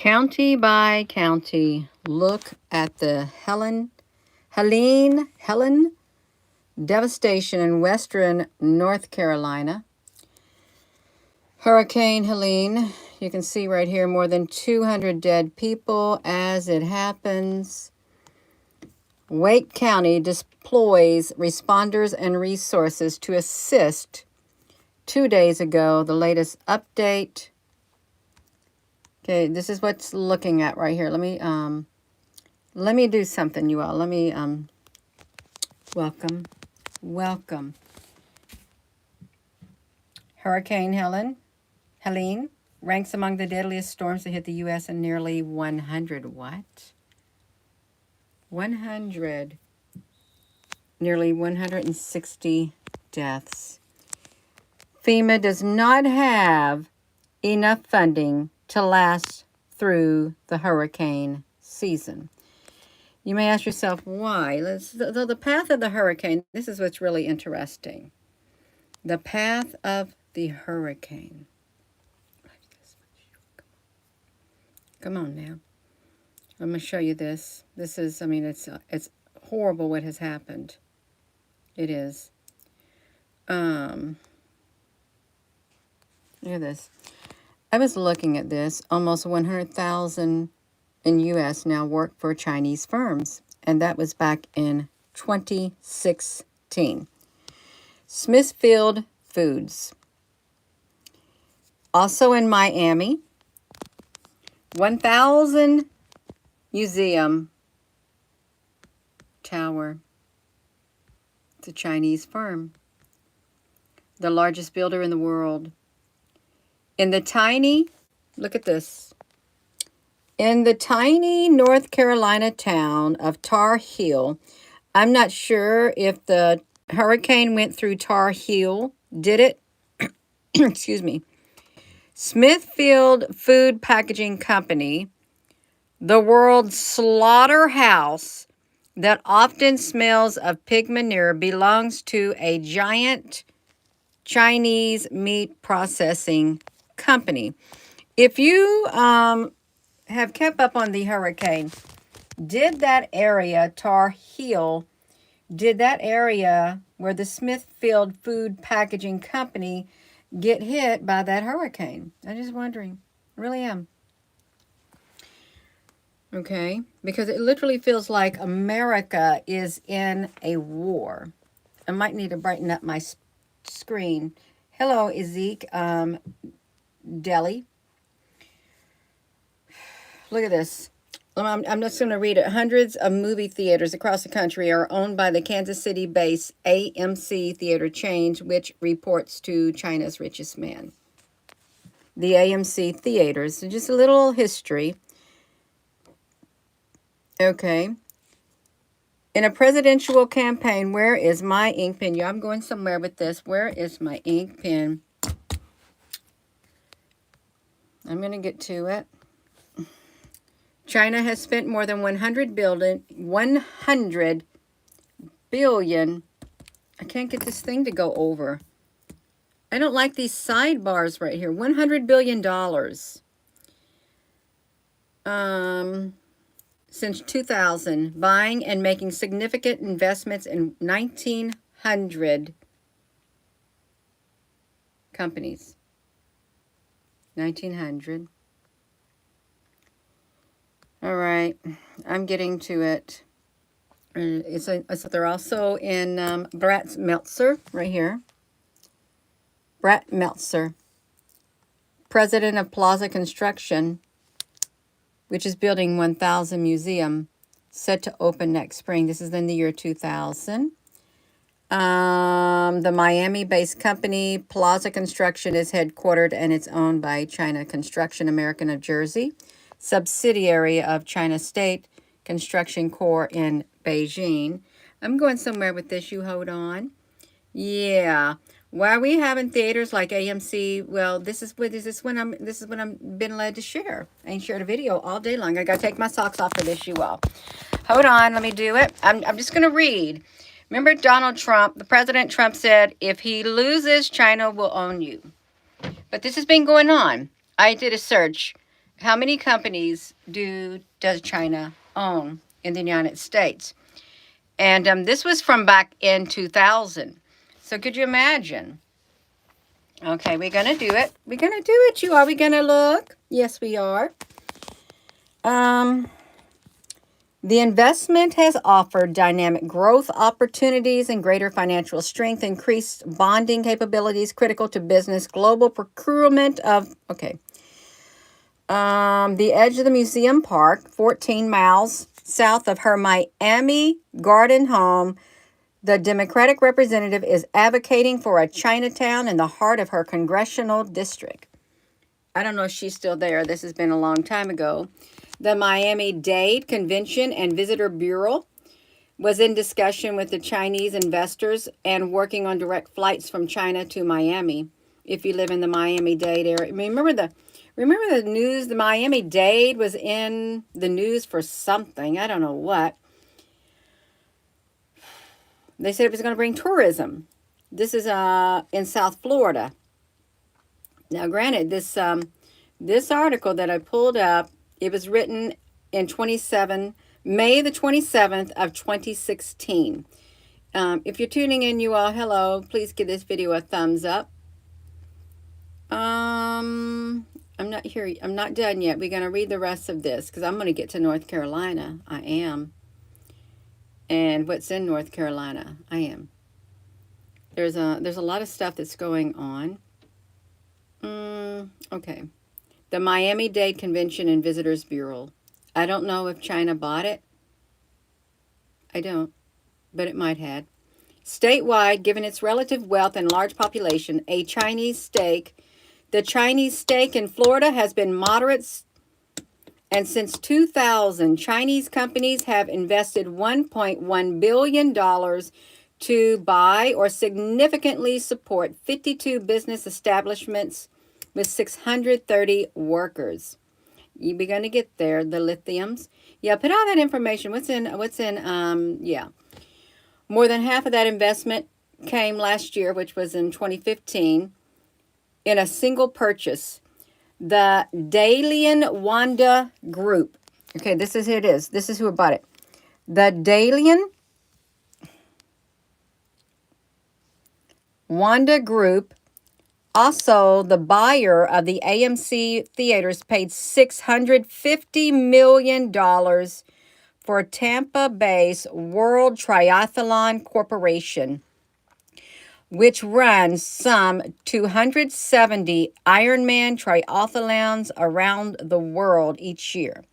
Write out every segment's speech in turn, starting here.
County by county, look at the Helene devastation in western North Carolina. Hurricane Helene, you can see right here more than 200 dead people as it happens. Wake County deploys responders and resources to assist. 2 days ago, the latest update. Okay, this is what's looking at right here. Let me do something, you all. Let me welcome. Hurricane Helene ranks among the deadliest storms that hit the U.S. in nearly 100. What? 100. Nearly 160 deaths. FEMA does not have enough funding to last through the hurricane season. You may ask yourself why. The path of the hurricane, this is what's really interesting. The path of the hurricane. Come on now. I'm going to show you this. This is, it's horrible what has happened. It is. Look at this. I was looking at this. Almost 100,000 in U.S. now work for Chinese firms. And that was back in 2016. Smithfield Foods. Also in Miami. 1,000 Museum Tower. It's a Chinese firm. The largest builder in the world. In the tiny, look at this. In the tiny North Carolina town of Tar Heel, I'm not sure if the hurricane went through Tar Heel. Did it? Excuse me. Smithfield Food Packaging Company, the world's slaughterhouse that often smells of pig manure, belongs to a giant Chinese meat processing company. If you have kept up on the hurricane, did that area, Tar Heel, did that area where the Smithfield Food Packaging Company get hit by that hurricane? I'm just wondering. I really am. Okay, because it literally feels like America is in a war. I might need to brighten up my screen. Hello, Ezekiel Deli. Look at this. I'm just going to read it. Hundreds of movie theaters across the country are owned by the Kansas City-based AMC theater chain, which reports to China's richest man. The AMC theaters. Just a little history. Okay. In a presidential campaign, where is my ink pen? Yeah, I'm going somewhere with this. Where is my ink pen? I'm going to get to it. China has spent more than 100 billion. I can't get this thing to go over. I don't like these sidebars right here. $100 billion. Since 2000, buying and making significant investments in 1,900 companies. 1,900. All right, I'm getting to it. They're also in Brett Meltzer, right here. Brett Meltzer, president of Plaza Construction, which is building 1,000 museum, set to open next spring. This is in the year 2000. The Miami-based company Plaza Construction is headquartered and it's owned by China Construction America of Jersey, subsidiary of China State Construction Corps in Beijing. I'm going somewhere with this. You hold on. Yeah. Why are we having theaters like AMC? Well, this is what I'm been led to share. I ain't shared a video all day long. I gotta take my socks off for this, you all. Hold on, let me do it. I'm just gonna read. Remember Donald Trump, the President Trump said, if he loses, China will own you. But this has been going on. I did a search. How many companies does China own in the United States? And this was from back in 2000. So could you imagine? Okay, we're going to do it. We're going to do it. Are we going to look? Yes, we are. The investment has offered dynamic growth opportunities and greater financial strength, increased bonding capabilities critical to business, global procurement of, the edge of the museum park, 14 miles south of her Miami garden home. The Democratic representative is advocating for a Chinatown in the heart of her congressional district. I don't know if she's still there. This has been a long time ago. The Miami-Dade Convention and Visitor Bureau was in discussion with the Chinese investors and working on direct flights from China to Miami. If you live in the Miami-Dade area, remember the news. The Miami-Dade was in the news for something. I don't know what. They said it was going to bring tourism. This is in South Florida. Now, granted, this article that I pulled up, it was written in May the 27th of 2016. If you're tuning in, you all, hello. Please give this video a thumbs up. I'm not here. I'm not done yet. We're going to read the rest of this because I'm going to get to North Carolina. I am. And what's in North Carolina? I am. There's a lot of stuff that's going on. Okay. The Miami-Dade Convention and Visitors Bureau. I don't know if China bought it. I don't, but it might have. Statewide, given its relative wealth and large population, the Chinese stake in Florida has been moderate, and since 2000, Chinese companies have invested $1.1 billion to buy or significantly support 52 business establishments with 630 workers. You're going to get there, the lithiums. Yeah, put all that information. Yeah. More than half of that investment came last year, which was in 2015, in a single purchase. The Dalian Wanda Group. Okay, this is who it is. This is who bought it. The Dalian Wanda Group. Also, the buyer of the AMC theaters paid $650 million for Tampa-based World Triathlon Corporation, which runs some 270 Ironman triathlons around the world each year.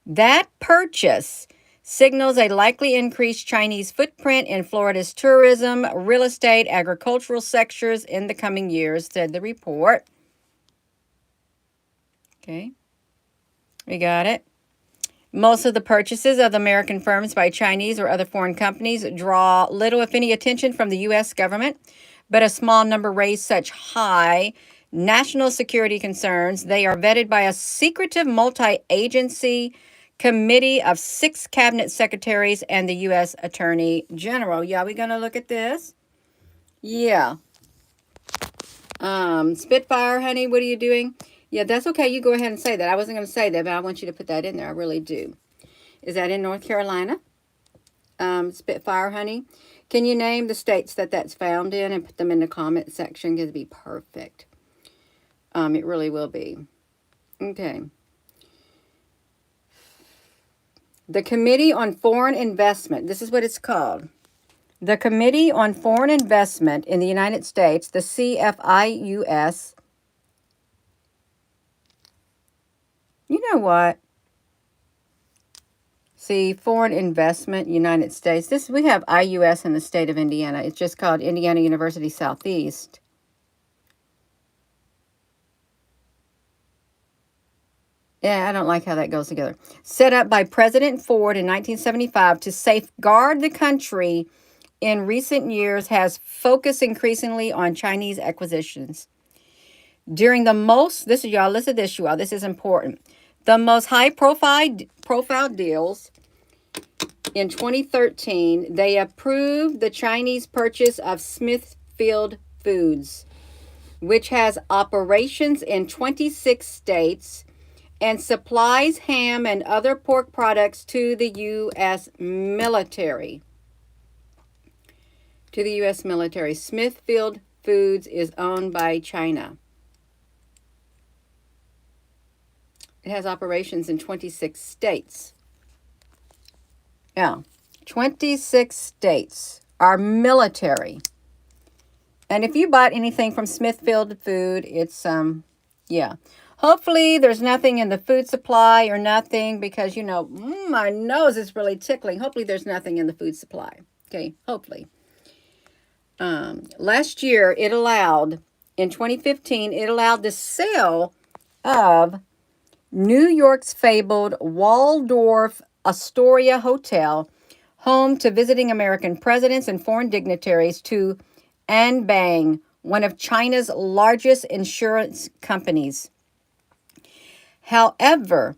That purchase signals a likely increased Chinese footprint in Florida's tourism, real estate, agricultural sectors in the coming years, said the report. Okay, we got it. Most of the purchases of the American firms by Chinese or other foreign companies draw little, if any, attention from the U.S. government, but a small number raise such high national security concerns. They are vetted by a secretive multi-agency committee of 6 cabinet secretaries and the U.S. Attorney General. Yeah, we're going to look at this. Yeah. Spitfire, honey, what are you doing? Yeah, that's okay. You go ahead and say that. I wasn't going to say that, but I want you to put that in there. I really do. Is that in North Carolina? Spitfire, honey. Can you name the states that's found in and put them in the comment section? It'd be perfect. It really will be. Okay. The Committee on Foreign Investment. This is what it's called. The Committee on Foreign Investment in the United States, the CFIUS. You know what? See, Foreign Investment, United States. We have IUS in the state of Indiana. It's just called Indiana University Southeast. Yeah, I don't like how that goes together. Set up by President Ford in 1975 to safeguard the country, in recent years has focused increasingly on Chinese acquisitions. During the most, this is y'all, listen to this, you all, this is important. The most high profile deals in 2013, they approved the Chinese purchase of Smithfield Foods, which has operations in 26 states and supplies ham and other pork products to the U.S. military. To the U.S. military. Smithfield Foods is owned by China. It has operations in 26 states. Yeah, 26 states are military. And if you bought anything from Smithfield Food, it's, yeah. Hopefully there's nothing in the food supply or nothing because, you know, my nose is really tickling. Hopefully there's nothing in the food supply. Okay, hopefully. Last year, in 2015, it allowed the sale of New York's fabled Waldorf Astoria Hotel, home to visiting American presidents and foreign dignitaries, to Anbang, one of China's largest insurance companies. However,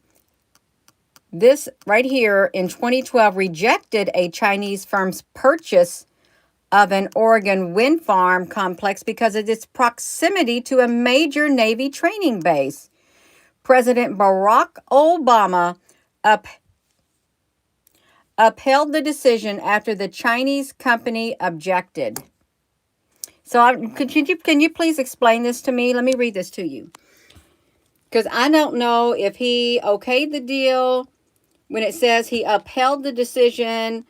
this right here in 2012 rejected a Chinese firm's purchase of an Oregon wind farm complex because of its proximity to a major Navy training base. President Barack Obama upheld the decision after the Chinese company objected. So can you please explain this to me? Let me read this to you. Because I don't know if he okayed the deal when it says he upheld the decision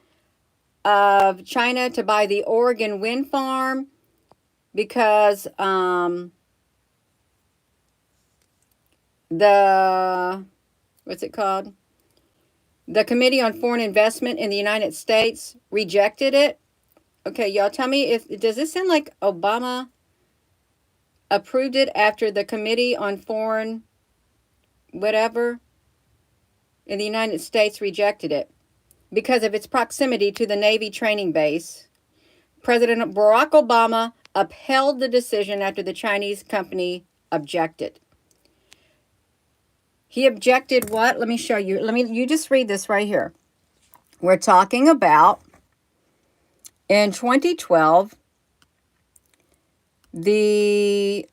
of China to buy the Oregon wind farm because what's it called? The Committee on Foreign Investment in the United States rejected it. Okay, y'all tell me, does this sound like Obama approved it after the Committee on Foreign whatever in the United States rejected it because of its proximity to the Navy training base? President Barack Obama upheld the decision after the Chinese company objected. He objected what? Let me show you. You just read this right here. We're talking about in 2012, the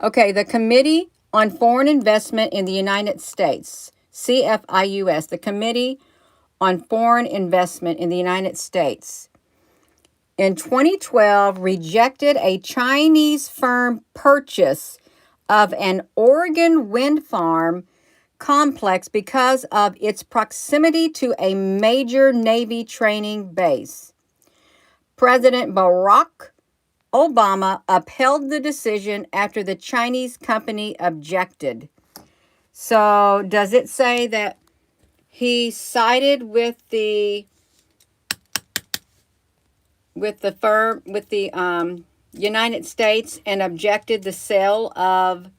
the Committee on Foreign Investment in the United States, CFIUS, the Committee on Foreign Investment in the United States, in 2012 rejected a Chinese firm purchase of an Oregon wind farm complex because of its proximity to a major Navy training base. President Barack Obama upheld the decision after the Chinese company objected. So does it say that he sided with the United States and objected the sale of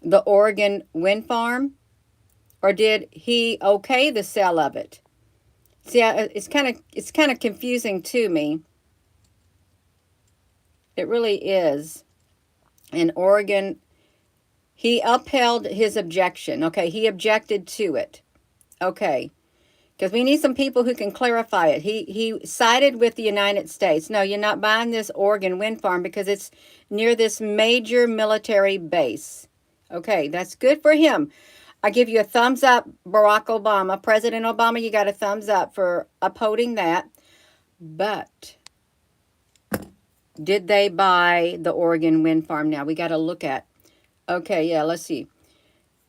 the Oregon wind farm? Or did he okay the sale of it? See, it's kind of confusing to me. It really is. In Oregon, he upheld his objection. Okay, he objected to it. Okay, because we need some people who can clarify it. He sided with the United States. No, you're not buying this Oregon wind farm because it's near this major military base. Okay, that's good for him. I give you a thumbs up, Barack Obama. President Obama, you got a thumbs up for upholding that. But did they buy the Oregon wind farm? Now we got to look at. Okay, yeah, let's see.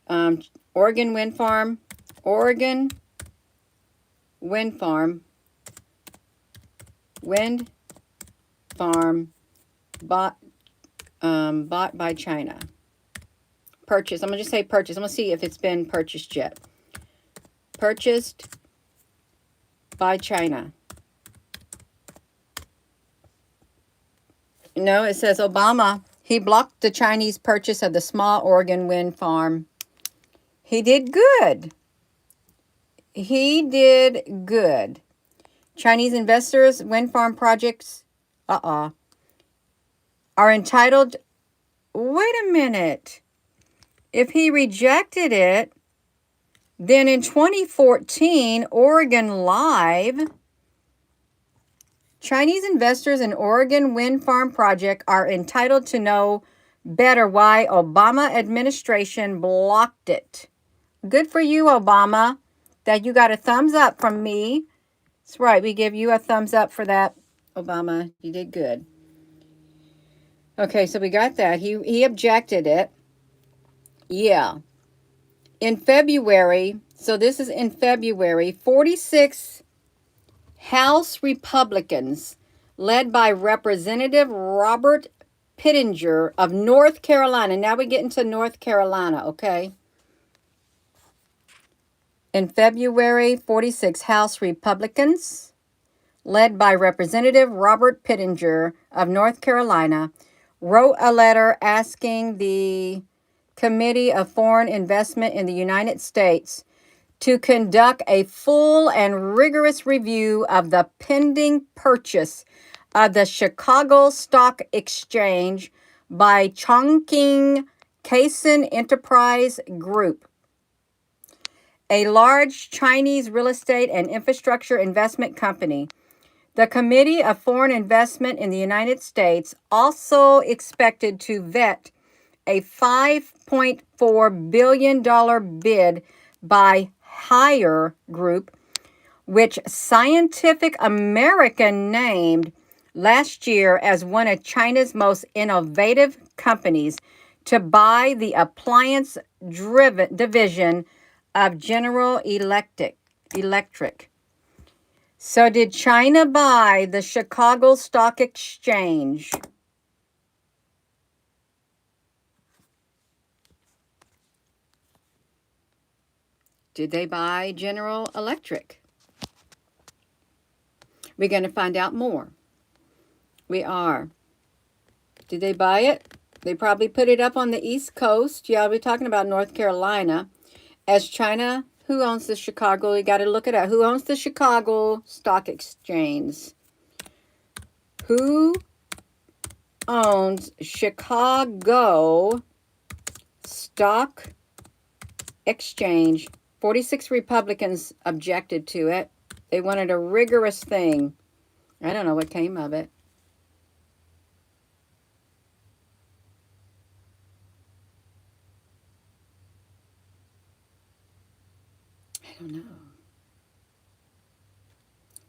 Oregon wind farm. Oregon wind farm. Wind farm bought by China. Purchase. I'm going to just say purchase. I'm going to see if it's been purchased yet. Purchased by China. No, it says Obama, he blocked the Chinese purchase of the small Oregon wind farm. He did good. He did good. Chinese investors, wind farm projects, are entitled. Wait a minute. If he rejected it, then in 2014, Oregon Live, Chinese investors in Oregon wind farm project are entitled to know better why Obama administration blocked it. Good for you, Obama, that you got a thumbs up from me. That's right. We give you a thumbs up for that, Obama. You did good. Okay, so we got that. He objected it. Yeah. In February, so this is in February, 46 House Republicans, led by Representative Robert Pittenger of North Carolina. Now we get into North Carolina, okay? In February, 46 House Republicans, led by Representative Robert Pittenger of North Carolina, wrote a letter asking the Committee of Foreign Investment in the United States to conduct a full and rigorous review of the pending purchase of the Chicago Stock Exchange by Chongqing Cason Enterprise Group, a large Chinese real estate and infrastructure investment company. The Committee of Foreign Investment in the United States also expected to vet a $5.4 billion bid by Hire Group, which Scientific American named last year as one of China's most innovative companies, to buy the appliance-driven division of General Electric. So did China buy the Chicago Stock Exchange? Did they buy General Electric? We're going to find out more. We are. Did they buy it? They probably put it up on the East Coast. Yeah, we're talking about North Carolina. As China, who owns the Chicago? You got to look it up. Who owns the Chicago Stock Exchange? Who owns Chicago Stock Exchange? 46 Republicans objected to it. They wanted a rigorous thing. I don't know what came of it. I don't know.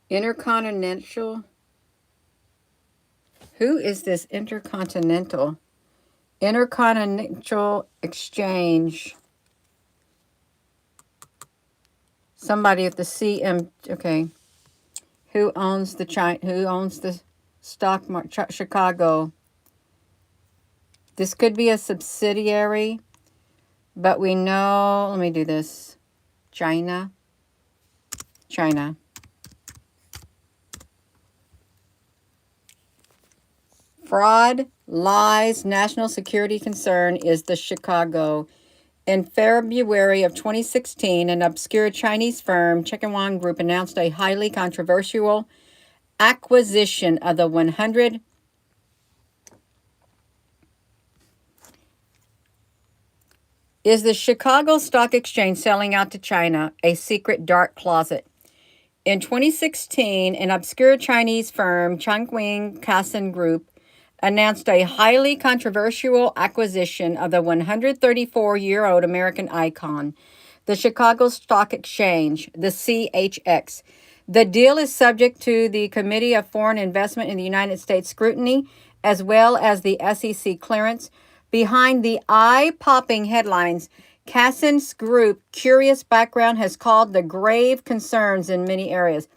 Intercontinental. Who is this Intercontinental? Intercontinental Exchange. Somebody at the CM. Okay. Who owns the stock market? Chicago. This could be a subsidiary, but we know. Let me do this. China. Fraud, lies, national security concern is the Chicago. In February of 2016, an obscure Chinese firm, Chengwang Group, announced a highly controversial acquisition of the 100. Is the Chicago Stock Exchange selling out to China a secret dark closet? In 2016, an obscure Chinese firm, Chongqing Cason Group, announced a highly controversial acquisition of the 134-year-old American icon, the Chicago Stock Exchange, the CHX. The deal is subject to the Committee of Foreign Investment in the United States scrutiny, as well as the SEC clearance. Behind the eye-popping headlines, Cason's Group curious background has called the grave concerns in many areas.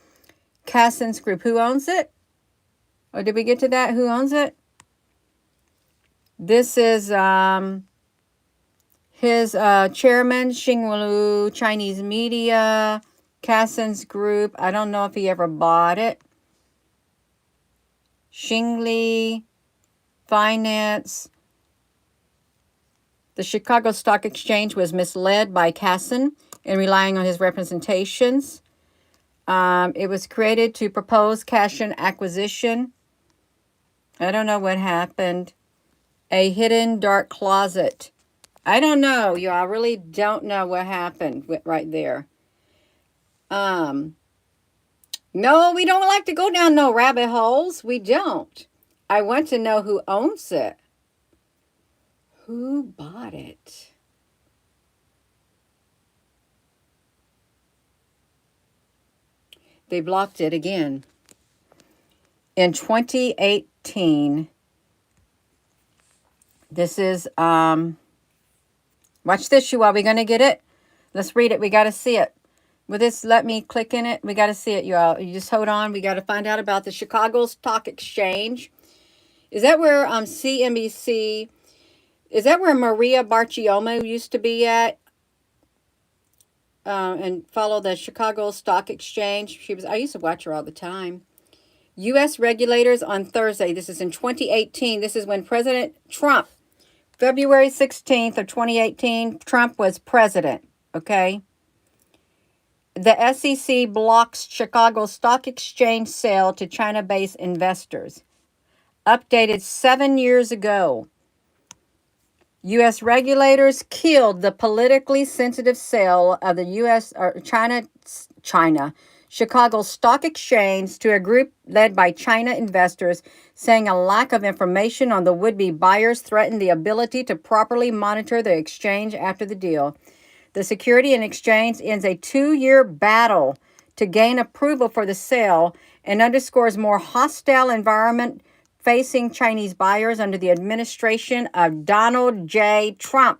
Cason's Group, who owns it? Or did we get to that? Who owns it? This is his chairman, Xinglu, Chinese media, Cason's Group. I don't know if he ever bought it. Xingli, finance. The Chicago Stock Exchange was misled by Cason in relying on his representations. It was created to propose Cason acquisition. I don't know what happened. A hidden dark closet. I don't know, y'all. I really don't know what happened right there. No, we don't like to go down no rabbit holes. We don't. I want to know who owns it. Who bought it? They blocked it again. In 2018, this is, watch this, you all. We're going to get it. Let's read it. We got to see it. Will this let me click in it? We got to see it, you all. You just hold on. We got to find out about the Chicago Stock Exchange. Is that where CNBC, is that where Maria Bartiromo used to be at? And follow the Chicago Stock Exchange. I used to watch her all the time. U.S. regulators on Thursday, this is in 2018, this is when President Trump, February 16th of 2018, Trump was president, okay? The SEC blocks Chicago Stock Exchange sale to China-based investors. Updated 7 years ago. U.S. regulators killed the politically sensitive sale of the U.S. or China Chicago Stock Exchange to a group led by China investors, saying a lack of information on the would-be buyers threatened the ability to properly monitor the exchange after the deal. The Security and Exchange ends a 2-year battle to gain approval for the sale and underscores more hostile environment facing Chinese buyers under the administration of Donald J. Trump,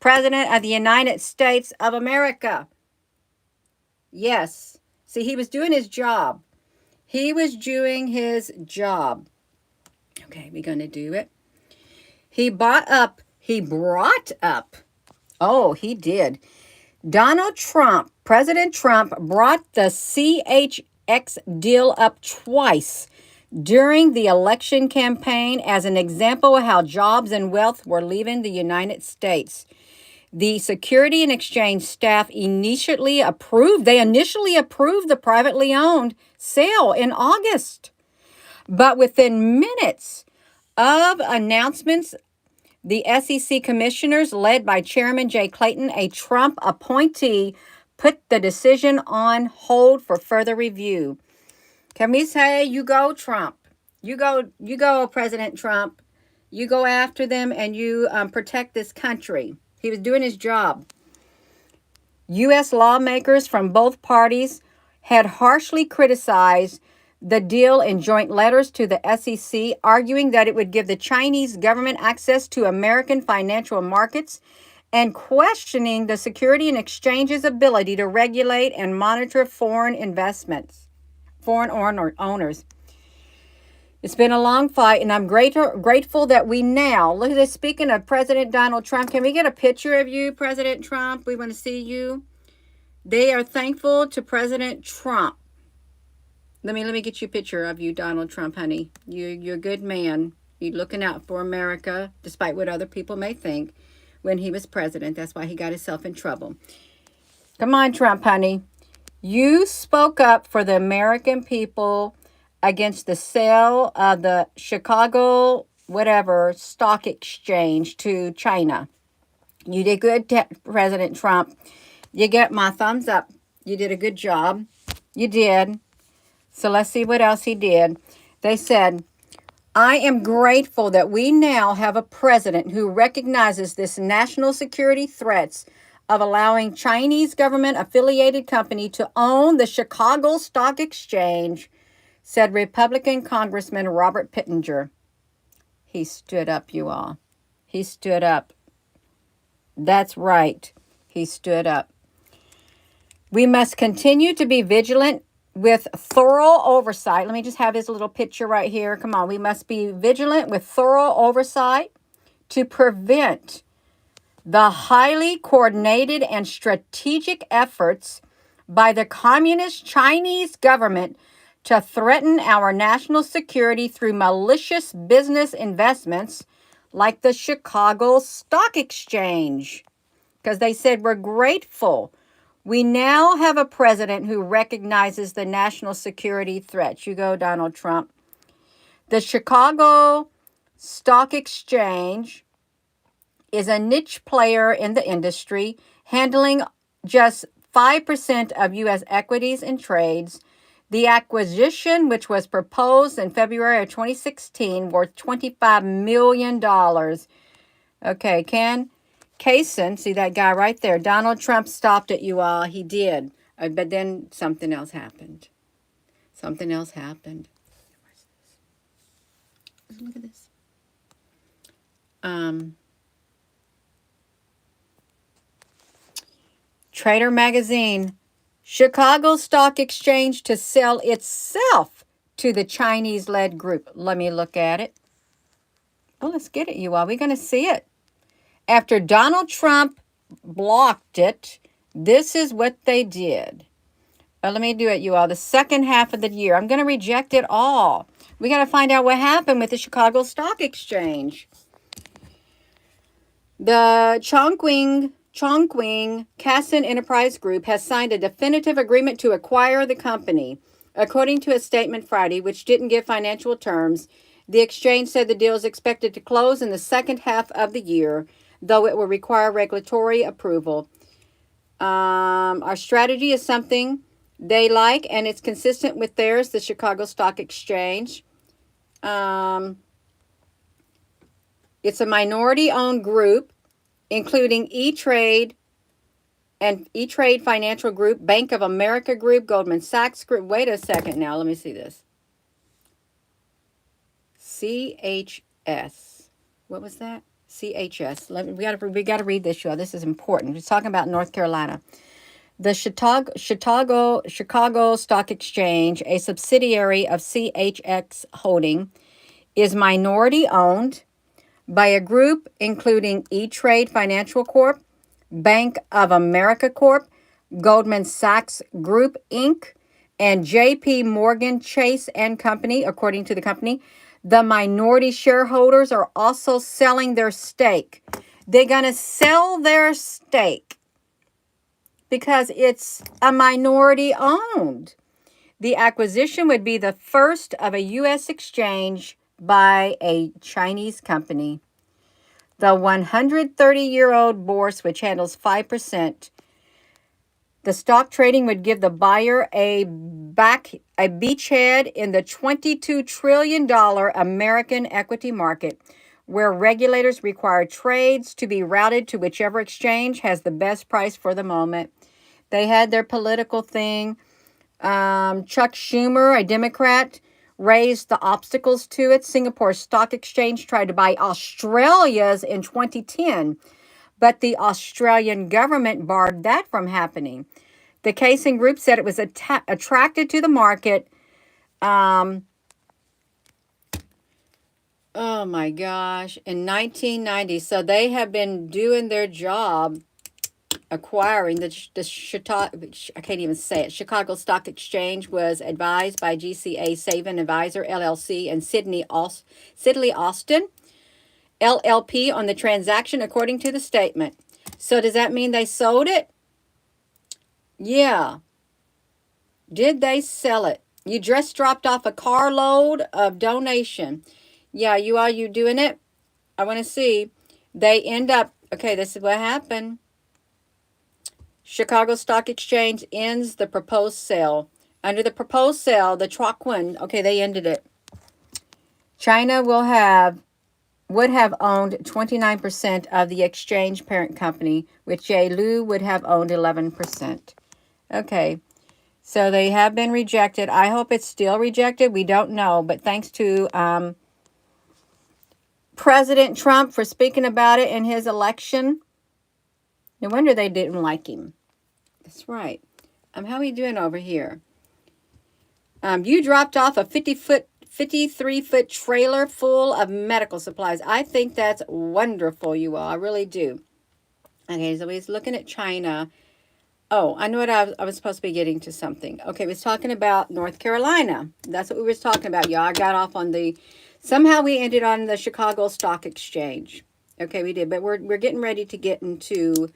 President of the United States of America. Yes. See, he was doing his job. He was doing his job. Okay, we're going to do it. He brought up. Oh, he did. Donald Trump, President Trump, brought the CHX deal up twice during the election campaign as an example of how jobs and wealth were leaving the United States. The Security and Exchange staff initially approved the privately owned sale in August. But within minutes of announcements, the SEC commissioners, led by Chairman Jay Clayton, a Trump appointee, put the decision on hold for further review. Can we say, you go, Trump? You go, President Trump. You go after them and you protect this country. He was doing his job. U.S. lawmakers from both parties had harshly criticized the deal in joint letters to the SEC, arguing that it would give the Chinese government access to American financial markets and questioning the Security and Exchange's ability to regulate and monitor foreign owners. It's been a long fight, and I'm grateful that we now, look at this, speaking of President Donald Trump, can we get a picture of you, President Trump? We want to see you. They are thankful to President Trump. Let me get you a picture of you, Donald Trump, honey. You're a good man. You're looking out for America, despite what other people may think, when he was president. That's why he got himself in trouble. Come on, Trump, honey. You spoke up for the American people against the sale of the Chicago stock exchange to China. You did good, President Trump. You get my thumbs up. You did a good job. You did. So let's see what else he did. They said, I am grateful that we now have a president who recognizes this national security threats of allowing Chinese government-affiliated company to own the Chicago Stock Exchange, said Republican Congressman Robert Pittenger. He stood up, you all. He stood up. That's right. He stood up. We must continue to be vigilant with thorough oversight. Let me just have his little picture right here. Come on. We must be vigilant with thorough oversight to prevent the highly coordinated and strategic efforts by the communist Chinese government to threaten our national security through malicious business investments like the Chicago Stock Exchange. Because they said, we're grateful. We now have a president who recognizes the national security threats. You go, Donald Trump. The Chicago Stock Exchange is a niche player in the industry, handling just 5% of U.S. equities and trades. The acquisition, which was proposed in February of 2016, worth $25 million, Okay, Ken Kaysen, see that guy right there. Donald Trump stopped it, you all. He did. But then something else happened. Something else happened. Look at this. Trader Magazine. Chicago Stock Exchange to sell itself to the Chinese-led group. Let me look at it. Well, let's get it, you all. We're going to see it. After Donald Trump blocked it, this is what they did. Let me do it, you all. The second half of the year. I'm going to reject it all. We got to find out what happened with the Chicago Stock Exchange. The Chongqing Casson Enterprise Group has signed a definitive agreement to acquire the company. According to a statement Friday, which didn't give financial terms, the exchange said the deal is expected to close in the second half of the year, though it will require regulatory approval. Our strategy is something they like, and it's consistent with theirs, the Chicago Stock Exchange. It's a minority-owned group, including E-Trade and E-Trade Financial Group, Bank of America Group, Goldman Sachs Group. Wait a second now. Let me see this. CHS. What was that? CHS. We got to read this, y'all. This is important. We're talking about North Carolina. The Chicago Stock Exchange, a subsidiary of CHX Holding, is minority owned by a group including E-Trade Financial Corp, Bank of America Corp, Goldman Sachs Group Inc., and J.P. Morgan Chase and Company, according to the company. The minority shareholders are also selling their stake. They're going to sell their stake because it's a minority owned. The acquisition would be the first of a U.S. exchange by a Chinese company. The 130-year-old bourse, which handles 5%, the stock trading would give the buyer a beachhead in the $22 trillion American equity market, where regulators require trades to be routed to whichever exchange has the best price for the moment. They had their political thing. Chuck Schumer, a Democrat, raised the obstacles to it. Singapore Stock Exchange tried to buy Australia's in 2010, but the Australian government barred that from happening. The Casing Group said it was attracted to the market. Oh my gosh, in 1990. So they have been doing their job acquiring the I can't even say it. Chicago Stock Exchange was advised by GCA Savin Advisor LLC and Sidley Austin LLP on the transaction, according to the statement. So does that mean they sold it? Yeah. Did they sell it? You just dropped off a carload of donation. Yeah, you doing it? I want to see. They end up, okay, this is what happened. Chicago Stock Exchange ends the proposed sale. Under the proposed sale, the Troquin, okay, they ended it. China would have owned 29% of the exchange parent company, with J. Liu would have owned 11%. Okay, so they have been rejected. I hope it's still rejected. We don't know, but thanks to President Trump for speaking about it in his election. No wonder they didn't like him. That's right. How are we doing over here? You dropped off a 53-foot trailer full of medical supplies. I think that's wonderful, you all. I really do. Okay, so he's looking at China. Oh, I know what I was supposed to be getting to something. Okay, we was talking about North Carolina. That's what we were talking about, y'all. I got off on somehow we ended on the Chicago Stock Exchange. Okay, we did, but we're getting ready to get into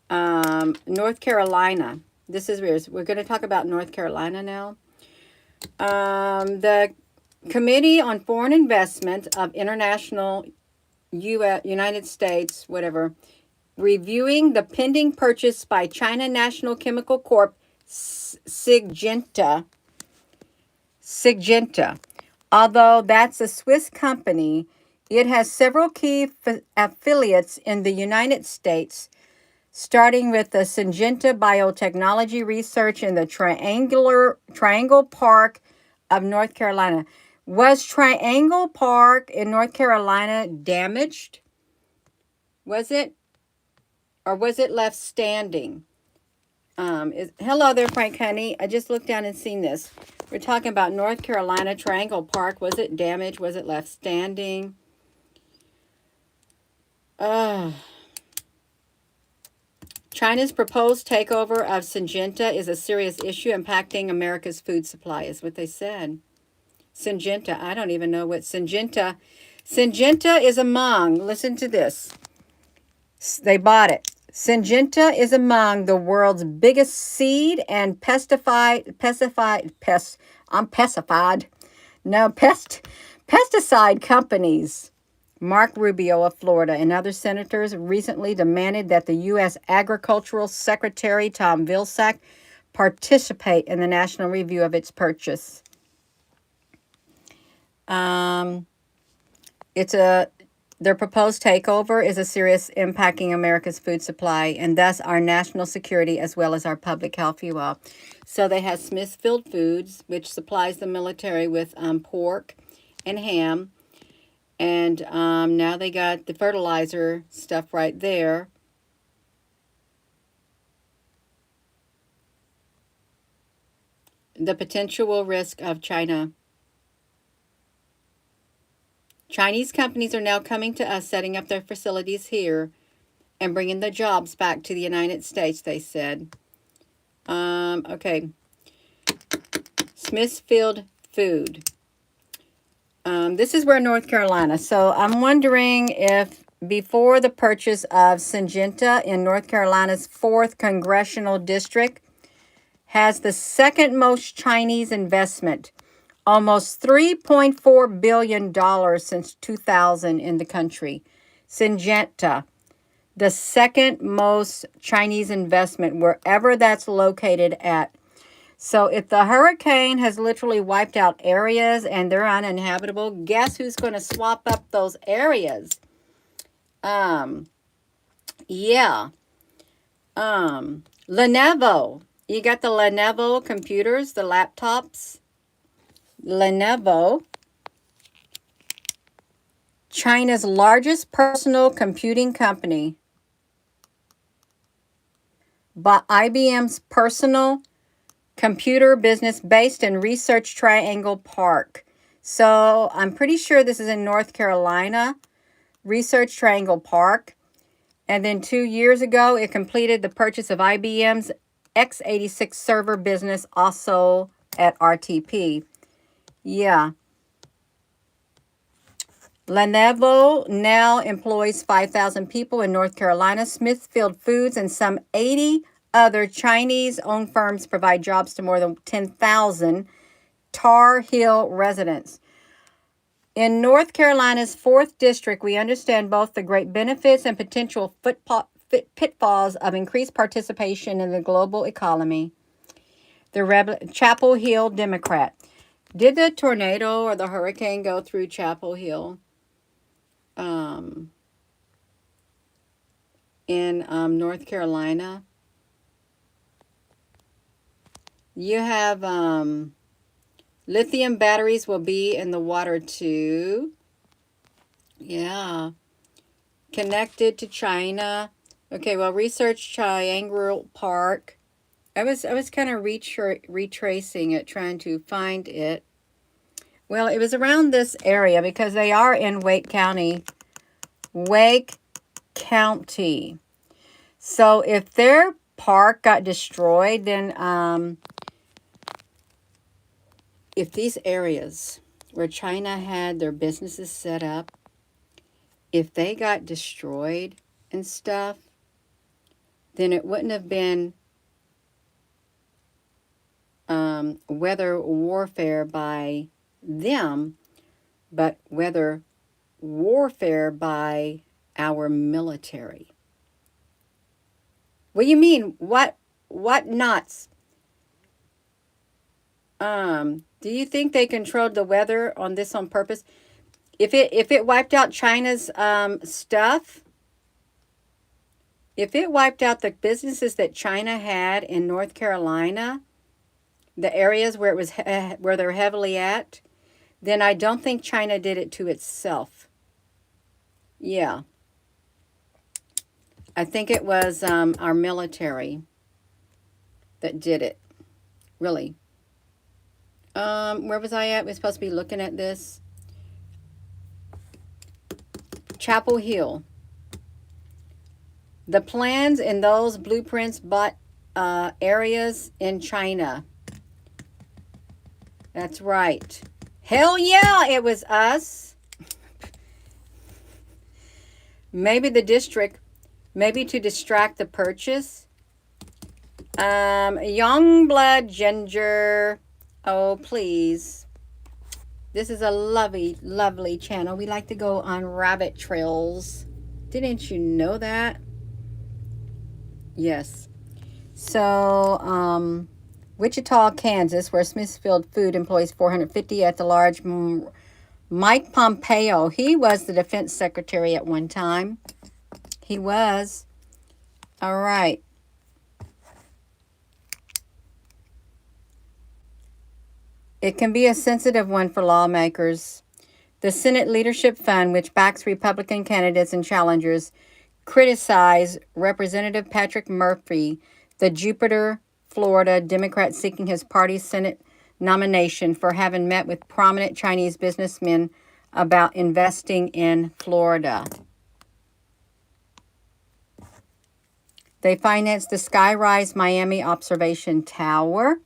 North Carolina. This is weird. We're going to talk about North Carolina now. The Committee on Foreign Investment of International United States, whatever, reviewing the pending purchase by China National Chemical Corp, Syngenta. Although that's a Swiss company, It has several key affiliates in the United States, starting with the Syngenta Biotechnology Research in the Triangle Park of North Carolina. Was Triangle Park in North Carolina damaged? Was it? Or was it left standing? Hello there, Frank Honey. I just looked down and seen this. We're talking about North Carolina Triangle Park. Was it damaged? Was it left standing? China's proposed takeover of Syngenta is a serious issue impacting America's food supply, is what they said. Syngenta, I don't even know what Syngenta. Syngenta is among, listen to this. They bought it. Syngenta is among the world's biggest seed and pesticide companies. Mark Rubio of Florida and other senators recently demanded that the U.S. Agricultural Secretary Tom Vilsack participate in the national review of its purchase. Their proposed takeover is a serious impacting America's food supply and thus our national security as well as our public health, you all. So they have Smithfield Foods, which supplies the military with pork and ham. And now they got the fertilizer stuff right there. The potential risk of China. Chinese companies are now coming to us, setting up their facilities here and bringing the jobs back to the United States, they said. Okay. Smithfield Food. This is where North Carolina. So I'm wondering if before the purchase of Syngenta in North Carolina's 4th Congressional District has the second most Chinese investment, almost $3.4 billion since 2000 in the country. Syngenta, the second most Chinese investment wherever that's located at. So if the hurricane has literally wiped out areas and they're uninhabitable, guess who's going to swap up those areas? Lenovo. You got the Lenovo computers, the laptops. Lenovo, China's largest personal computing company, but IBM's personal computer business based in Research Triangle Park. So I'm pretty sure this is in North Carolina, Research Triangle Park. And then 2 years ago, it completed the purchase of IBM's x86 server business, also at RTP. Yeah. Lenovo now employs 5,000 people in North Carolina. Smithfield Foods and some 80 other Chinese-owned firms provide jobs to more than 10,000 Tar Heel residents. In North Carolina's 4th District, we understand both the great benefits and potential pitfalls of increased participation in the global economy. The Chapel Hill Democrat. Did the tornado or the hurricane go through Chapel Hill? In North Carolina? You have lithium batteries will be in the water too. Yeah. Connected to China. Okay, well, Research Triangle Park. I was kind of retracing it, trying to find it. Well, it was around this area because they are in Wake County. Wake County. So if their park got destroyed, then if these areas where China had their businesses set up, if they got destroyed and stuff, then it wouldn't have been weather warfare by them, but weather warfare by our military. What do you mean? What nuts? Do you think they controlled the weather on purpose? If it wiped out China's stuff, if it wiped out the businesses that China had in North Carolina, the areas where it was where they're heavily at, then I don't think China did it to itself. Yeah, I think it was our military that did it. Really. Where was I at? We're supposed to be looking at this. Chapel Hill. The plans in those blueprints bought areas in China. That's right. Hell yeah, it was us. Maybe the district, maybe to distract the purchase. Young blood ginger. Oh, please. This is a lovely, lovely channel. We like to go on rabbit trails. Didn't you know that? Yes. So, Wichita, Kansas, where Smithfield Food employs 450 at the large. Mike Pompeo, he was the defense secretary at one time. He was. All right. It can be a sensitive one for lawmakers. The Senate Leadership Fund, which backs Republican candidates and challengers, criticized Representative Patrick Murphy, the Jupiter, Florida Democrat seeking his party's Senate nomination, for having met with prominent Chinese businessmen about investing in Florida. They financed the Skyrise Miami Observation Tower,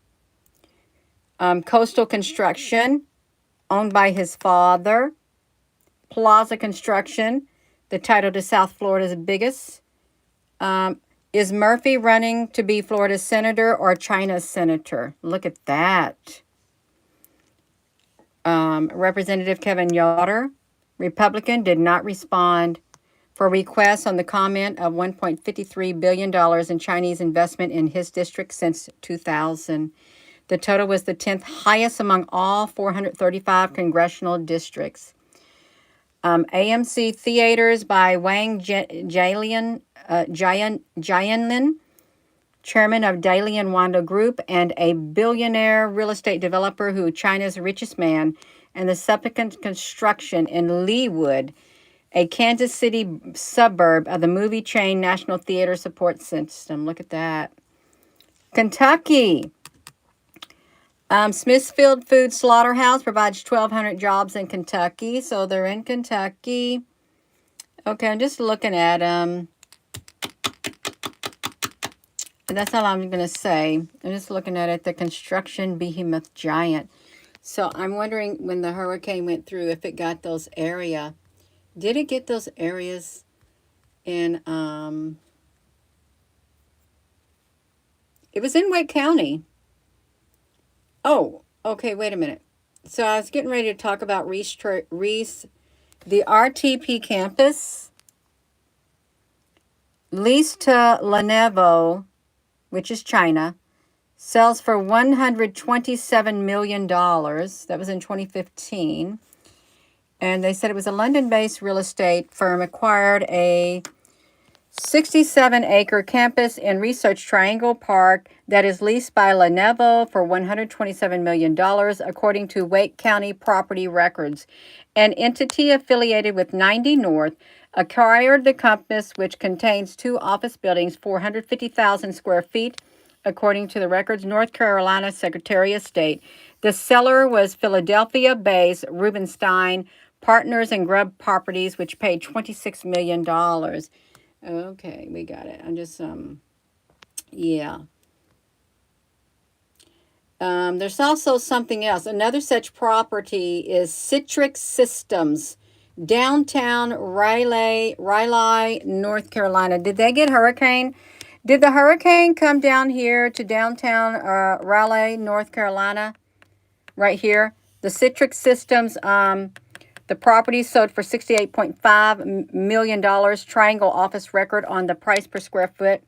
Coastal Construction, owned by his father, Plaza Construction, the title to South Florida's biggest. Is Murphy running to be Florida's senator or China's senator? Look at that. Representative Kevin Yoder, Republican, did not respond for requests on the comment of $1.53 billion in Chinese investment in his district since 2000. The total was the 10th highest among all 435 congressional districts. AMC Theaters by Wang Jianlin, chairman of Dalian Wanda Group and a billionaire real estate developer who China's richest man, and the subsequent construction in Leawood, a Kansas City suburb of the movie chain National Theater Support System. Look at that. Kentucky. Smithfield Food Slaughterhouse provides 1,200 jobs in Kentucky. So they're in Kentucky. Okay, I'm just looking at them. And that's all I'm going to say. I'm just looking at it. The construction behemoth giant. So I'm wondering, when the hurricane went through, if it got those area. Did it get those areas in... It was in Wake County. Oh, okay, wait a minute. So I was getting ready to talk about Reese, the RTP campus, leased to Lenovo, which is China, sells for $127 million. That was in 2015. And they said it was a London-based real estate firm acquired a 67-acre campus in Research Triangle Park that is leased by Lenovo for $127 million, according to Wake County property records. An entity affiliated with 90 North acquired the campus, which contains 2 office buildings, 450,000 square feet, according to the records. North Carolina Secretary of State. The seller was Philadelphia-based Rubenstein Partners and Grubb Properties, which paid $26 million. Okay, we got it. I'm just, yeah. There's also something else. Another such property is Citrix Systems, downtown Raleigh, North Carolina. Did they get hurricane? Did the hurricane come down here to downtown Raleigh, North Carolina? Right here. The Citrix Systems, the property sold for $68.5 million. Triangle office record on the price per square foot.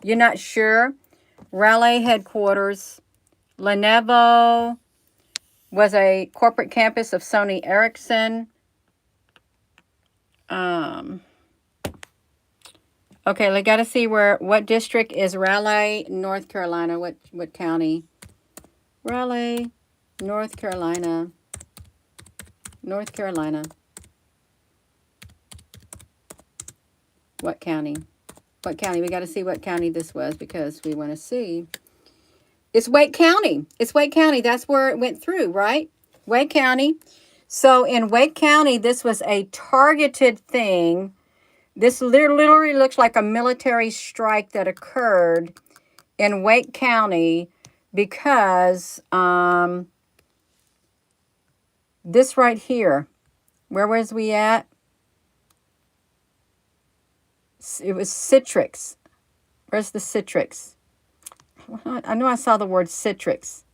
You're not sure? Raleigh headquarters. Lenovo was a corporate campus of Sony Ericsson. Um, okay, I got to see what district is Raleigh, North Carolina. What county? Raleigh, North Carolina. North Carolina. What county? What county? We got to see what county this was because we want to see. It's Wake County. It's Wake County. That's where it went through, right? Wake County. So in Wake County, this was a targeted thing. This literally looks like a military strike that occurred in Wake County because this right here, where was we at? It was Citrix. Where's the Citrix? I know I saw the word Citrix.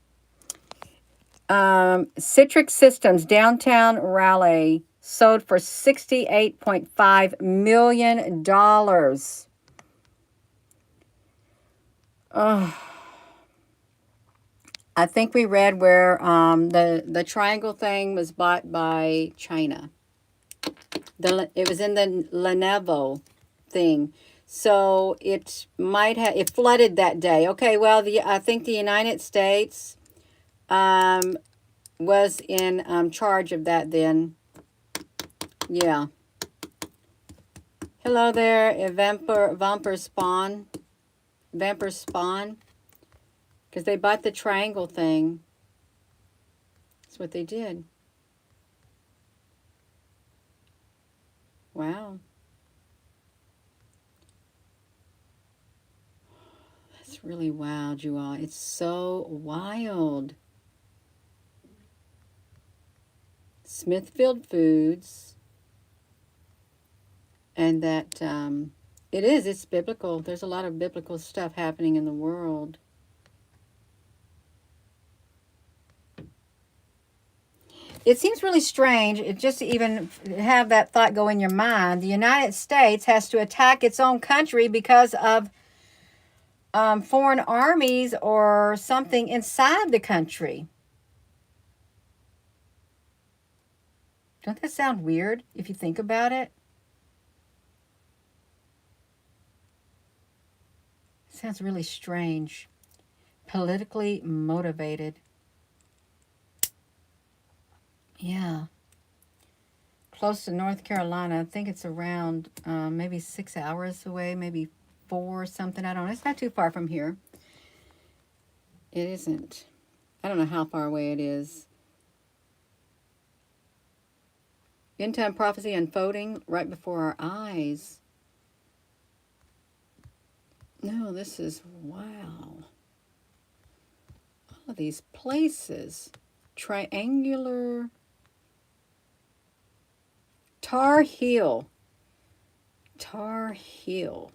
Citrix Systems, downtown Raleigh, sold for $68.5 million. Oh, I think we read where the triangle thing was bought by China. It was in the Lenovo thing. So it it flooded that day. Okay, well, I think the United States was in charge of that then. Yeah. Hello there, Vampir Spawn. Vampir Spawn. Because they bought the triangle thing. That's what they did. Wow. That's really wild, you all. It's so wild. Smithfield Foods. And that it's biblical. There's a lot of biblical stuff happening in the world. It seems really strange, just to even have that thought go in your mind. The United States has to attack its own country because of foreign armies or something inside the country. Don't that sound weird if you think about it? It sounds really strange. Politically motivated. Yeah. Close to North Carolina. I think it's around maybe 6 hours away, maybe 4 or something. I don't know. It's not too far from here. It isn't. I don't know how far away it is. End time prophecy unfolding right before our eyes. No, this is wow. All of these places. Triangular. Tar Heel. Tar Heel.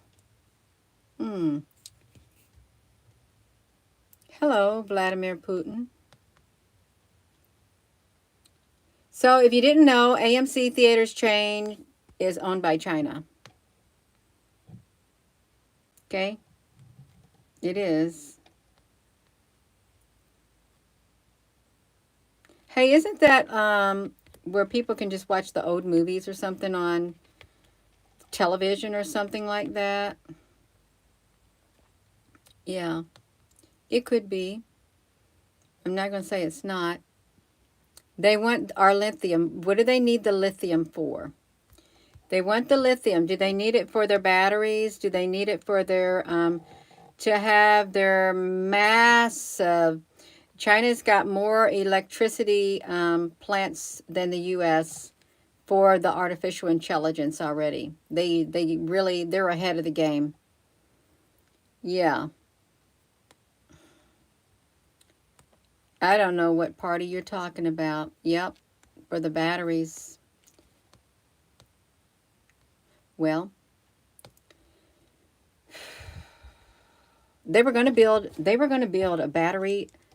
Hello, Vladimir Putin. So if you didn't know, AMC Theaters chain is owned by China. Okay? It is. Hey, isn't that where people can just watch the old movies or something on television or something like that? Yeah, it could be. I'm not going to say it's not. They want our lithium. What do they need the lithium for? They want the lithium. Do they need it for their batteries? Do they need it for their, to have their massive, China's got more electricity plants than the U.S. for the artificial intelligence already. They're ahead of the game. Yeah. I don't know what party you're talking about. Yep, for the batteries. Well, they were going to build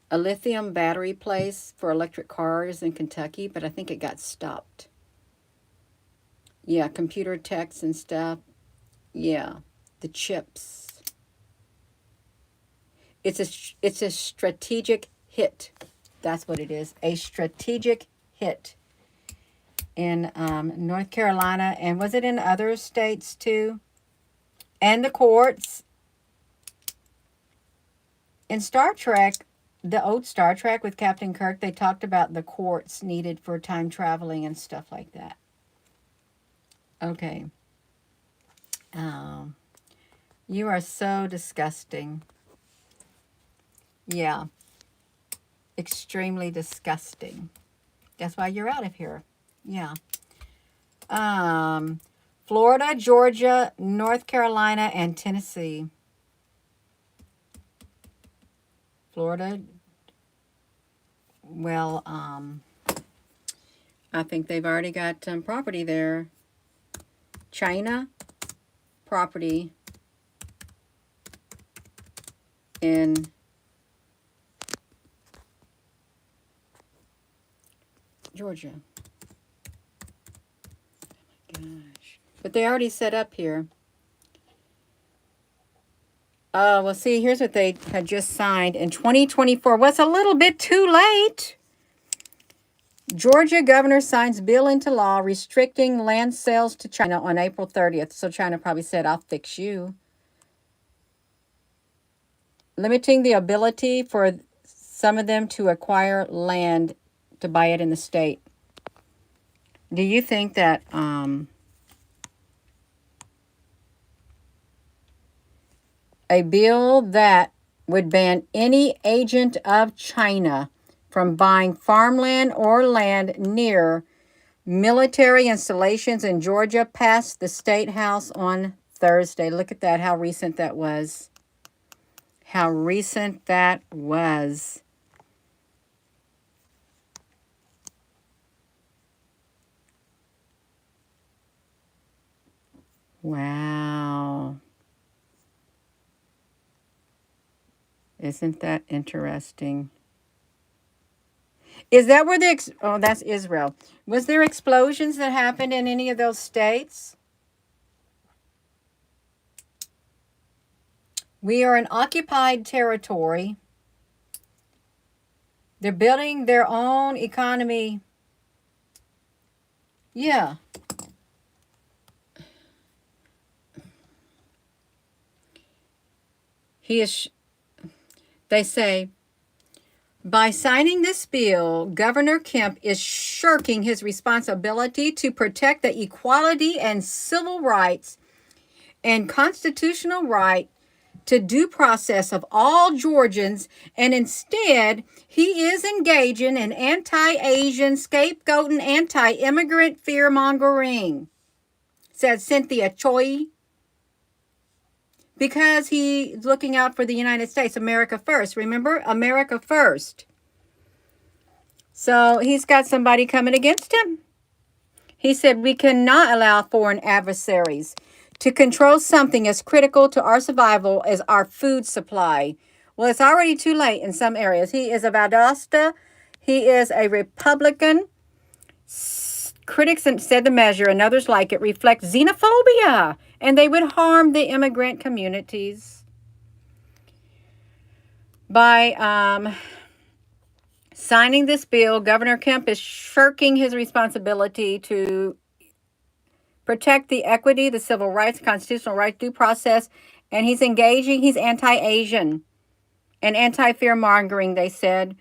a lithium battery place for electric cars in Kentucky, but I think it got stopped. Yeah, computer techs and stuff. Yeah, the chips. It's a strategic hit. That's what it is. A strategic hit. in North Carolina, and was it in other states too? And the courts. In Star Trek, the old Star Trek with Captain Kirk, they talked about the courts needed for time traveling and stuff like that. Okay. Um, you are so disgusting. Yeah, extremely disgusting. That's why you're out of here. Yeah. Um, Florida, Georgia, North Carolina, and Tennessee. Florida, well, I think they've already got property there. China, property in Georgia. Gosh. But they already set up here. Well, see, here's what they had just signed in 2024. Well, it's a little bit too late. Georgia governor signs bill into law restricting land sales to China on April 30th. So China probably said, I'll fix you. Limiting the ability for some of them to acquire land to buy it in the state. Do you think that a bill that would ban any agent of China from buying farmland or land near military installations in Georgia passed the State House on Thursday? Look at that, how recent that was. How recent that was. Wow. Isn't that interesting? Is that where oh, that's Israel. Was there explosions that happened in any of those states? We are in occupied territory. They're building their own economy. Yeah. They say, by signing this bill, Governor Kemp is shirking his responsibility to protect the equality and civil rights and constitutional right to due process of all Georgians, and instead he is engaging in anti-Asian scapegoating, anti-immigrant fear-mongering, said Cynthia Choi, because he's looking out for the United States. America first. Remember? America first. So he's got somebody coming against him. He said, we cannot allow foreign adversaries to control something as critical to our survival as our food supply. Well, it's already too late in some areas. He is a Valdosta. He is a Republican. Critics said the measure and others like it reflects xenophobia, and they would harm the immigrant communities. By signing this bill, Governor Kemp is shirking his responsibility to protect the equity, the civil rights, constitutional right, due process, and he's anti-Asian and anti-fear-mongering, they said.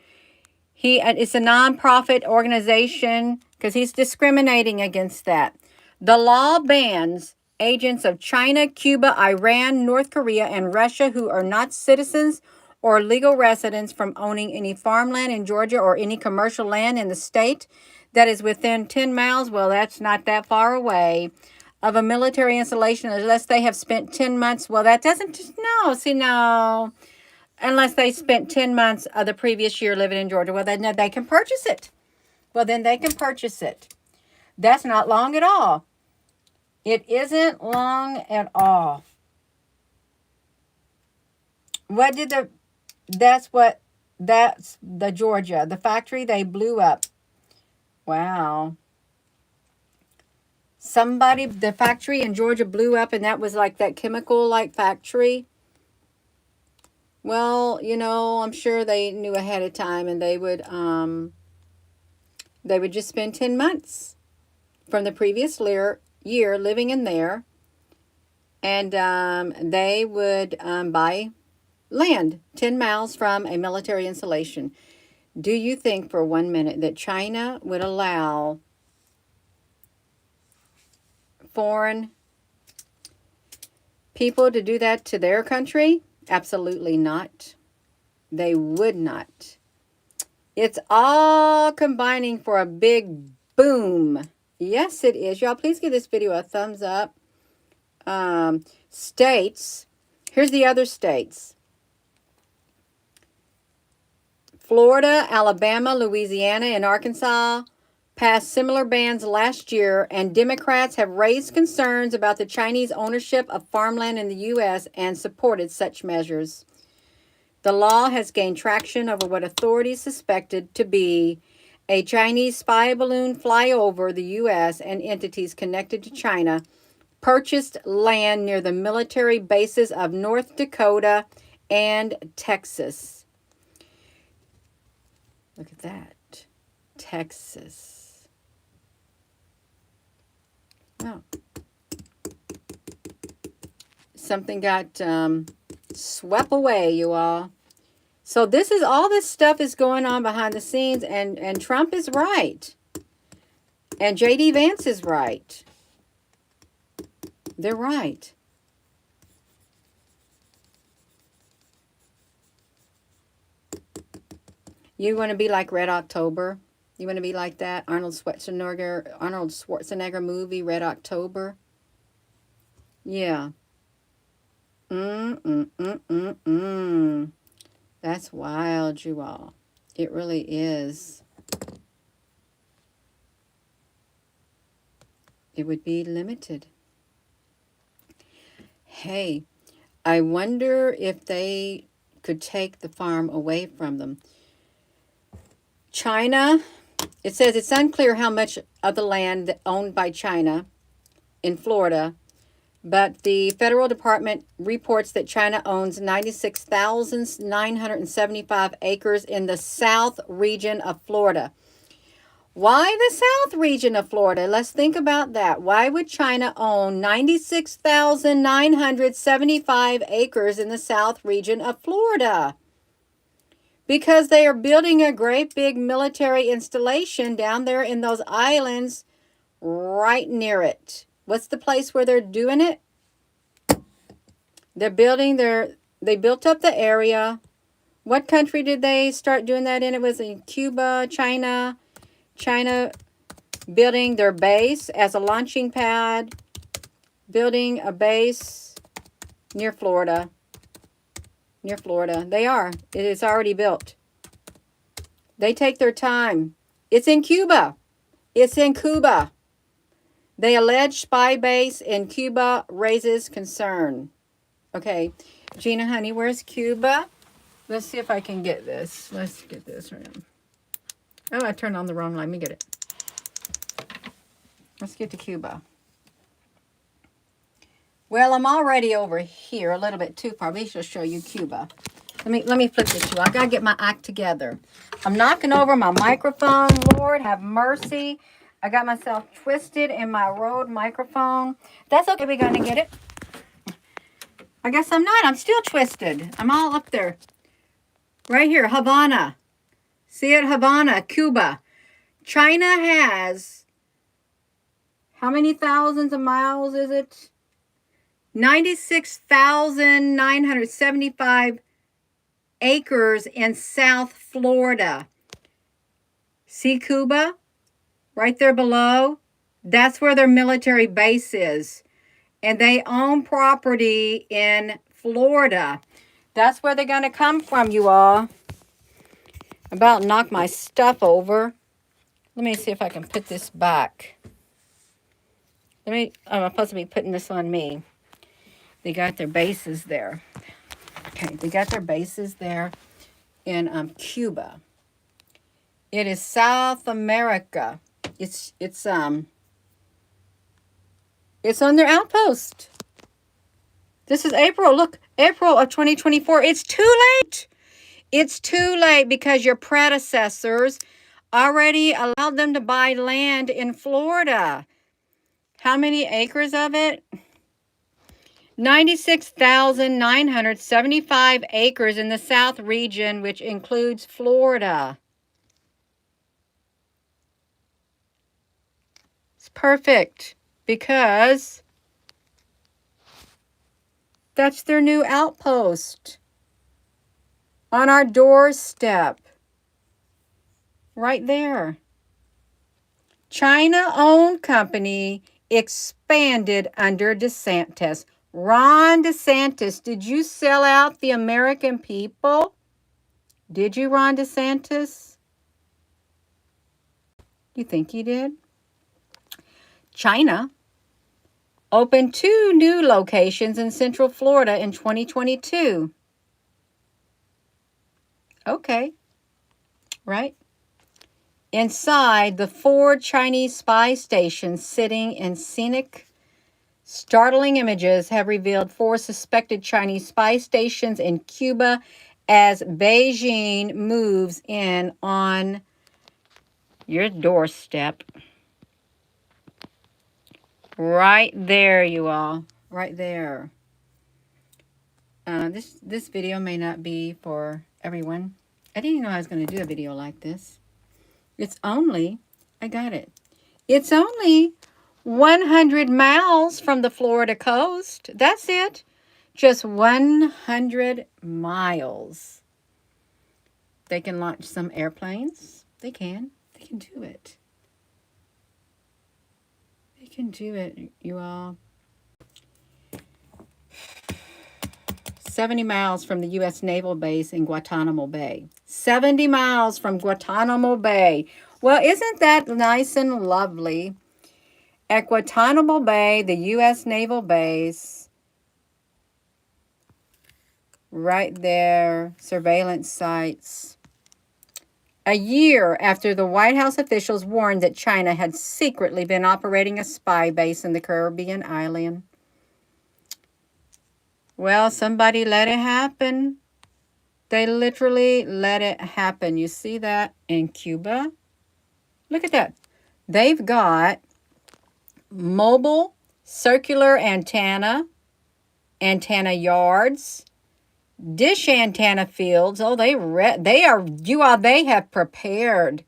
It's a nonprofit organization because he's discriminating against that. The law bans agents of China, Cuba, Iran, North Korea, and Russia who are not citizens or legal residents from owning any farmland in Georgia or any commercial land in the state that is within 10 miles, well, that's not that far away, of a military installation unless they have spent 10 months. Well, that doesn't, no. Unless they spent 10 months of the previous year living in Georgia. Well, then they can purchase it. That's not long at all. It isn't long at all. That's the Georgia, the factory they blew up. Wow. The factory in Georgia blew up, and that was like that chemical factory. Well, I'm sure they knew ahead of time, and they would just spend 10 months from the previous year living in there, and they would buy land 10 miles from a military installation. Do you think for 1 minute that China would allow foreign people to do that to their country? Absolutely not. They would not. It's all combining for a big boom. Yes, it is. Y'all, please give this video a thumbs up. States. Here's the other states. Florida, Alabama, Louisiana, and Arkansas passed similar bans last year, and Democrats have raised concerns about the Chinese ownership of farmland in the U.S. and supported such measures. The law has gained traction over what authorities suspected to be a Chinese spy balloon flyover the U.S. and entities connected to China purchased land near the military bases of North Dakota and Texas. Look at that. Texas. Oh. Something got swept away, you all. So all this stuff is going on behind the scenes, and Trump is right. And J.D. Vance is right. They're right. You want to be like Red October? You want to be like that Arnold Schwarzenegger movie, Red October? Yeah. That's wild, you all. It really is. It would be limited. Hey, I wonder if they could take the farm away from them. China, it says it's unclear how much of the land owned by China in Florida, but the federal department reports that China owns 96,975 acres in the South region of Florida. Why the South region of Florida? Let's think about that. Why would China own 96,975 acres in the South region of Florida? Because they are building a great big military installation down there in those islands right near it. What's the place where they're doing it? They built up the area. What country did they start doing that in? It was in Cuba, China. China building their base as a launching pad. Building a base near Florida. Near Florida. They are. It is already built. They take their time. It's in Cuba. It's in Cuba. The alleged spy base in Cuba raises concern. Okay. Gina, honey, where's Cuba? Let's see if I can get this. Let's get this right now. Oh, I turned on the wrong line. Let me get it. Let's get to Cuba. Well, I'm already over here a little bit too far. Maybe I'll show you Cuba. Let me flip this to you. I gotta get my act together. I'm knocking over my microphone. Lord, have mercy. I got myself twisted in my Rode microphone. That's okay. We're gonna get it. I guess I'm not. I'm still twisted. I'm all up there. Right here, Havana. See it, Havana, Cuba. China has, how many thousands of miles is it? 96,975 acres in South Florida. See Cuba? Right there below? That's where their military base is. And they own property in Florida. That's where they're going to come from, you all. About to knock my stuff over. Let me see if I can put this back. I'm supposed to be putting this on me. They got their bases there. Okay, they got their bases there in Cuba. It is South America. It's on their outpost. This is April. Look, April of 2024. It's too late. It's too late because your predecessors already allowed them to buy land in Florida. How many acres of it? 96,975 acres in the South region, which includes Florida. It's perfect because that's their new outpost on our doorstep. Right there. China-owned company expanded under DeSantis. Ron DeSantis, did you sell out the American people? Did you, Ron DeSantis? You think you did? China opened 2 new locations in Central Florida in 2022. Okay, right? Inside the 4 Chinese spy stations sitting in scenic, startling images have revealed 4 suspected Chinese spy stations in Cuba as Beijing moves in on your doorstep. Right there, you all. Right there. This video may not be for everyone. I didn't even know I was going to do a video like this. It's only, I got it. It's only 100 miles from the Florida coast. That's it. Just 100 miles. They can launch some airplanes. They can. They can do it. They can do it, you all. 70 miles from the U.S. Naval Base in Guantanamo Bay. 70 miles from Guantanamo Bay. Well, isn't that nice and lovely? At Guantanamo Bay, the U.S. Naval Base, right there, surveillance sites. A year after the White House officials warned that China had secretly been operating a spy base in the Caribbean island. Well, somebody let it happen. They literally let it happen. You see that in Cuba? Look at that. They've got mobile circular antenna yards, dish antenna fields. Oh, they have prepared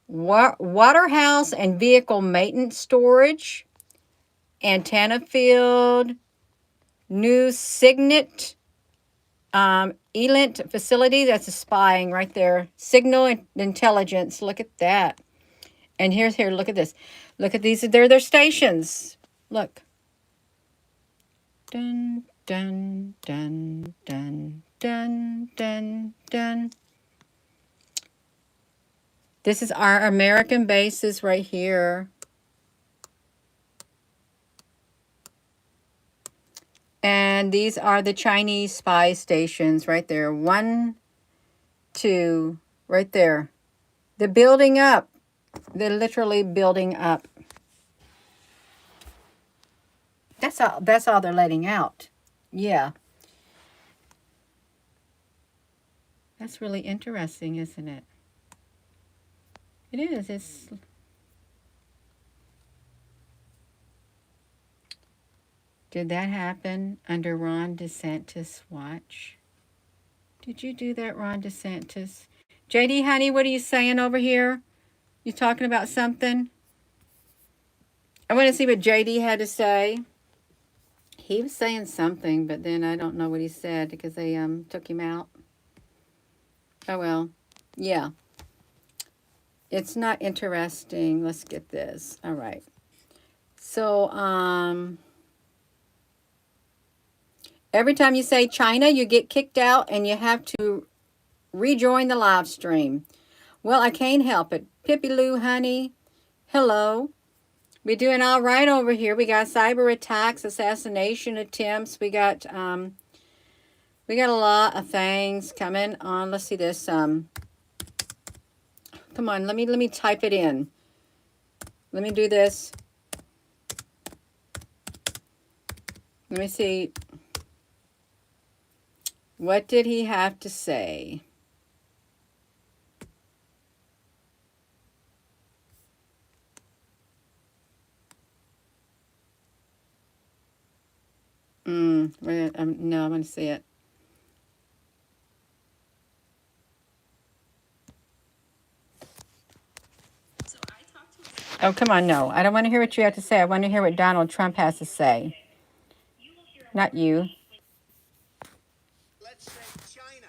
waterhouse and vehicle maintenance storage, antenna field, new Signet ELINT facility. That's a spying right there. Signal intelligence. Look at that. And here, look at this. Look at these. They're their stations. Look. Dun, dun, dun, dun, dun, dun, dun. This is our American bases right here. And these are the Chinese spy stations right there. 1, 2, right there. They're building up. They're literally building up. That's all they're letting out. Yeah. That's really interesting, isn't it? It is. Did that happen under Ron DeSantis' watch? Did you do that, Ron DeSantis? JD, honey, what are you saying over here? You talking about something? I want to see what JD had to say. He was saying something, but then I don't know what he said because they took him out. Oh, well. Yeah. It's not interesting. Let's get this. All right. So, every time you say China, you get kicked out and you have to rejoin the live stream. Well, I can't help it. Pippi Lou, honey, hello. We're doing all right over here. We got cyber attacks, assassination attempts. We got a lot of things coming on. Let's see this. Come on, let me type it in. Let me do this. Let me see. What did he have to say? No, I'm going to see it. Oh, come on, no. I don't want to hear what you have to say. I want to hear what Donald Trump has to say. Not you. Let's say China.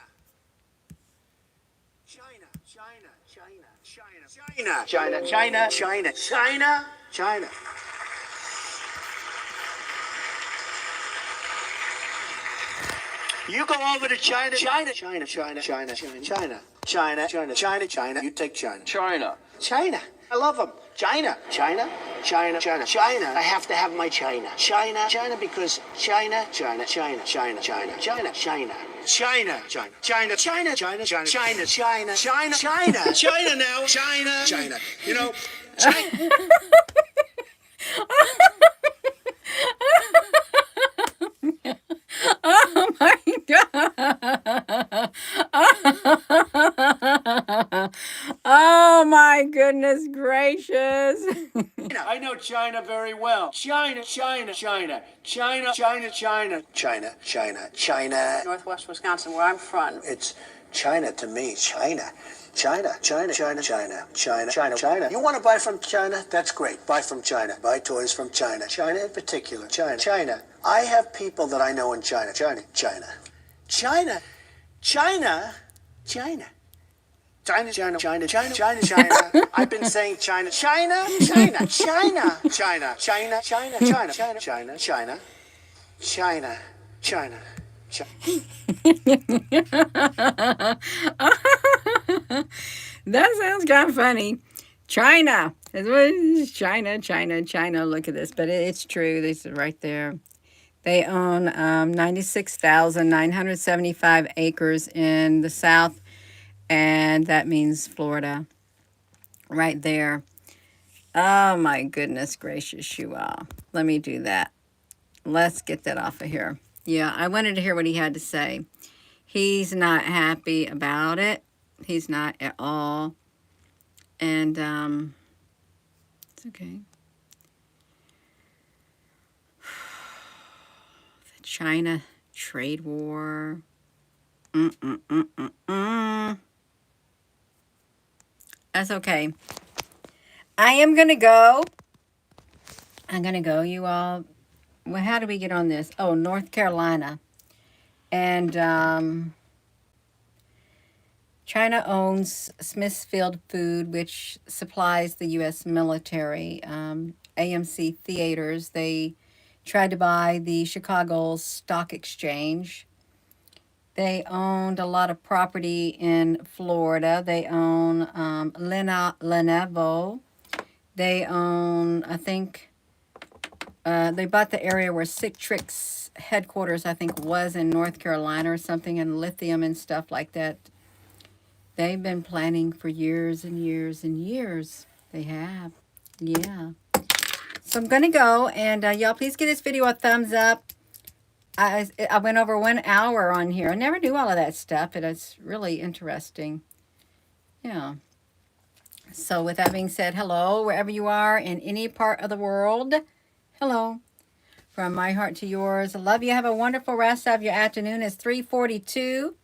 China, China, China, China, China, China, China, China, China, China. You go over to China, China, China, China, China, China, China, China, China, China, China. You take China. China. China. I love them. China, China, China, China, China. I have to have my China. China, China, because China, China, China, China, China, China, China. China, China, China, China, China, China, China, China, China, China, China now, China, China. You know, China. Oh my God. Oh my goodness gracious. I know China very well. China, China, China, China, China, China, China, China, China. Northwest Wisconsin, where I'm from. It's China to me. China. China, China, China, China, China, China, China. You want to buy from China? That's great. Buy from China. Buy toys from China. China in particular. China. China. I have people that I know in China. China. China. China. China. China. China, China, China, China, China, China. I've been saying China, China, China, China, China, China, China, China, China, China, China, China, China. That sounds kind of funny. China. China, China, China. Look at this. But it's true. This is right there. They own 96,975 acres in the south, and that means Florida right there. Oh my goodness gracious, you all. Let me do that. Let's get that off of here. Yeah, I wanted to hear what he had to say. He's not happy about it. He's not at all. And it's okay. The China trade war. That's okay. I am going to go. I'm going to go, you all. Well, how do we get on this? Oh, North Carolina. And China owns Smithfield Food, which supplies the U.S. military. AMC Theaters, they tried to buy the Chicago Stock Exchange. They owned a lot of property in Florida. They own Lenovo. They own, I think, they bought the area where Citrix headquarters, I think, was in North Carolina or something, and lithium and stuff like that. They've been planning for years and years and years. They have. Yeah. So I'm going to go, and y'all please give this video a thumbs up. I went over 1 hour on here. I never knew all of that stuff, but it's really interesting. Yeah. So with that being said, hello, wherever you are in any part of the world. Hello. From my heart to yours. I love you. Have a wonderful rest of your afternoon. It's 3:42.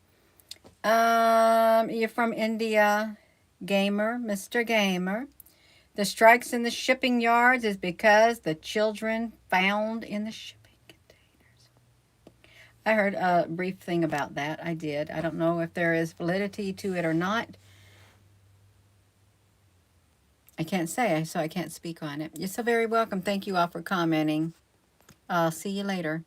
You're from India, Gamer, Mr. Gamer. The strikes in the shipping yards is because the children found in the shipping containers. I heard a brief thing about that. I did. I don't know if there is validity to it or not. I can't say, so I can't speak on it. You're so very welcome. Thank you all for commenting. I'll see you later.